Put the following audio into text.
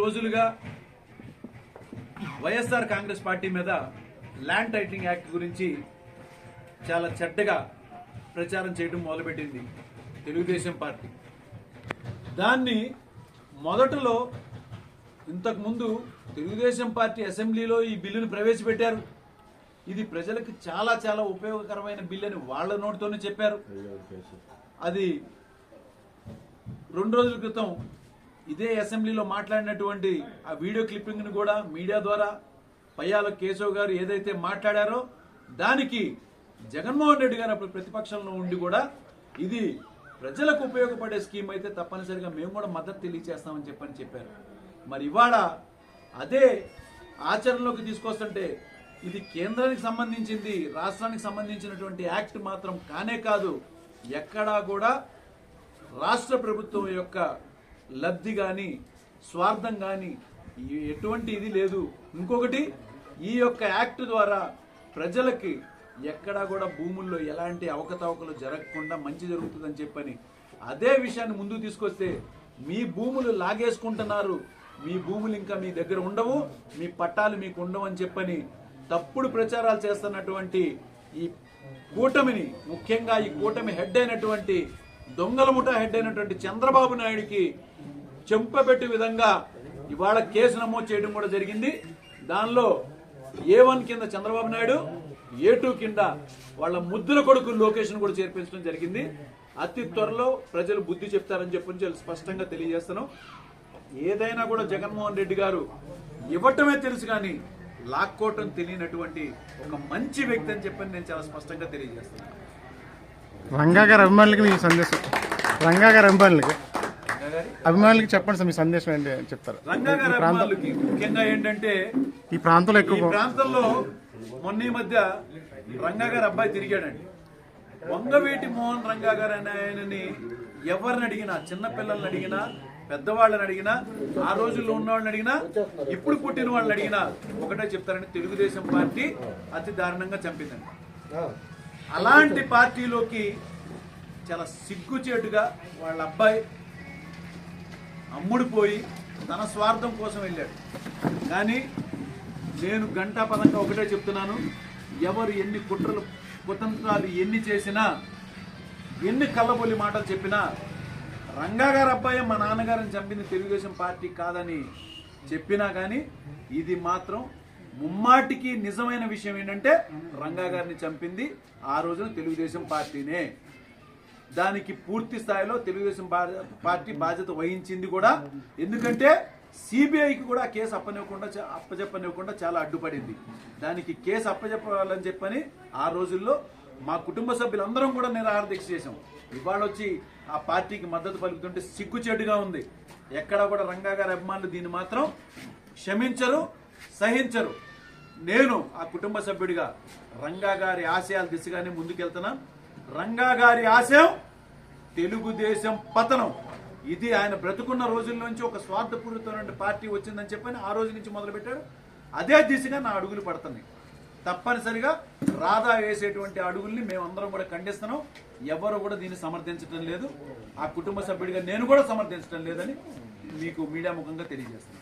రోజులుగా వైఎస్ఆర్ కాంగ్రెస్ పార్టీ మీద land titling act గురించి చాలా చెడ్డగా ప్రచారం చేయడం మొదలుపెట్టింది తెలుగుదేశం పార్టీ. దాన్ని మొదటలో ఇంతకుముందు తెలుగుదేశం పార్టీ అసెంబ్లీలో ఈ బిల్లును ప్రవేశపెట్టారు. ఇది ప్రజలకు చాలా చాలా ఉపయోగకరమైన బిల్లు అని వాళ్ళ నోటితోనే చెప్పారు. అది 2 రోజుల క్రితం ఇదే అసెంబ్లీలో మాట్లాడినటువంటి ఆ వీడియో క్లిప్పింగ్ ను కూడా మీడియా ద్వారా పయ్యాల కేశవ్ గారు ఏదైతే మాట్లాడారో దానికి జగన్మోహన్ రెడ్డి గారు అప్పుడు ప్రతిపక్షంలో ఉండి కూడా ఇది ప్రజలకు ఉపయోగపడే స్కీమ్ అయితే తప్పనిసరిగా మేము కూడా మద్దతు తెలియజేస్తామని చెప్పారు. మరి ఇవాళ అదే ఆచరణలోకి తీసుకొస్తుంటే ఇది కేంద్రానికి సంబంధించింది, రాష్ట్రానికి సంబంధించినటువంటి యాక్ట్ మాత్రం కానే కాదు. ఎక్కడా కూడా రాష్ట్ర ప్రభుత్వం యొక్క లబ్ధి కానీ స్వార్థం కానీ ఎటువంటి ఇది లేదు. ఇంకొకటి, ఈ యొక్క యాక్ట్ ద్వారా ప్రజలకి ఎక్కడా కూడా భూముల్లో ఎలాంటి అవకతవకలు జరగకుండా మంచి జరుగుతుందని చెప్పని అదే విషయాన్ని ముందుకు తీసుకొస్తే మీ భూములు లాగేసుకుంటున్నారు, మీ భూములు ఇంకా మీ దగ్గర ఉండవు, మీ పట్టాలు మీకు ఉండవు అని చెప్పని తప్పుడు ప్రచారాలు చేస్తున్నటువంటి ఈ కూటమిని, ముఖ్యంగా ఈ కూటమి హెడ్ అయినటువంటి దొంగల ముఠా హెడ్ అయినటువంటి చంద్రబాబు నాయుడికి చెంపబెట్టే విధంగా ఇవాళ కేసు నమోదు చేయడం కూడా జరిగింది. దానిలో A1 కింద చంద్రబాబు నాయుడు, A2 కింద వాళ్ళ ముద్దుల కొడుకు లోకేషన్ కూడా చేర్పించడం జరిగింది. అతి త్వరలో ప్రజలు బుద్ధి చెప్తారని చెప్పి స్పష్టంగా తెలియజేస్తున్నాం. ఏదైనా కూడా జగన్మోహన్ రెడ్డి గారు ఇవ్వటమే తెలుసు కానీ లాక్కోవటం తెలియనటువంటి ఒక మంచి వ్యక్తి అని చెప్పని నేను చాలా స్పష్టంగా తెలియజేస్తున్నాను. రంగా గారి అభిమానులకి మీ సందేశం, రంగా గారి అభిమానులకి చెప్పండి సార్, మీ సందేశం ఏంటి చెప్తారు? రంగా గారి అభిమానులకి ముఖ్యంగా ఏంటంటే ఈ ప్రాంతంలో మొన్న ఈ మధ్య రంగా గారి అబ్బాయి తిరిగాడండి. వంగవీటి మోహన్ రంగా గారు అనే ఆయనని ఎవరిని అడిగినా, చిన్నపిల్లల్ని అడిగినా, పెద్దవాళ్ళని అడిగినా, ఆ రోజుల్లో ఉన్న వాళ్ళని అడిగినా, ఇప్పుడు పుట్టిన వాళ్ళని అడిగినా ఒకటే చెప్తారండి, తెలుగుదేశం పార్టీ అతి దారుణంగా చంపిందండి. అలాంటి పార్టీలోకి చాలా సిగ్గుచేటుగా వాళ్ళ అబ్బాయి అమ్ముడిపోయి తన స్వార్థం కోసం వెళ్ళాడు. కానీ నేను ఘంటాపదంగా ఒకటే చెప్తున్నాను, ఎవరు ఎన్ని కుట్రలు కుతంత్రాలు ఎన్ని చేసినా, ఎన్ని కళ్ళబొల్లి మాటలు చెప్పినా, రంగా గారి అబ్బాయి మా నాన్నగారిని చంపింది తెలుగుదేశం పార్టీ కాదని చెప్పినా కానీ ఇది మాత్రం ముమ్మాటికి నిజమైన విషయం ఏంటంటే రంగా గారిని చంపింది ఆ రోజున తెలుగుదేశం పార్టీనే. దానికి పూర్తి స్థాయిలో తెలుగుదేశం పార్టీ బాధ్యత వహించింది కూడా. ఎందుకంటే సిబిఐకి కూడా కేసు అప్పచెప్పనివ్వకుండా చాలా అడ్డుపడింది. దానికి కేసు అప్పచెప్పాలని చెప్పని ఆ రోజుల్లో మా కుటుంబ సభ్యులందరం కూడా నిరాహార దీక్ష చేశాం. ఇవాళ వచ్చి ఆ పార్టీకి మద్దతు పలుకుతుంటే సిగ్గుచేటుగా ఉంది. ఎక్కడా కూడా రంగా గారి అభిమానులు దీన్ని మాత్రం క్షమించరు, సహించరు. నేను ఆ కుటుంబ సభ్యుడిగా రంగా గారి ఆశయాల దిశగానే ముందుకెళ్తున్నా. రంగా గారి ఆశయం తెలుగుదేశం పతనం. ఇది ఆయన బ్రతుకున్న రోజుల నుంచి ఒక స్వార్థపూరితమైన పార్టీ వచ్చిందని చెప్పని ఆ రోజు నుంచి మొదలుపెట్టాడు. అదే దిశగా నా అడుగులు పడుతున్నాయి. తప్పనిసరిగా రాధా వేసేటువంటి అడుగుల్ని మేమందరం కూడా ఖండిస్తున్నాం. ఎవరు కూడా దీన్ని సమర్థించడం లేదు. ఆ కుటుంబ సభ్యుడిగా నేను కూడా సమర్థించడం లేదని మీకు మీడియా ముఖంగా తెలియజేస్తున్నాను.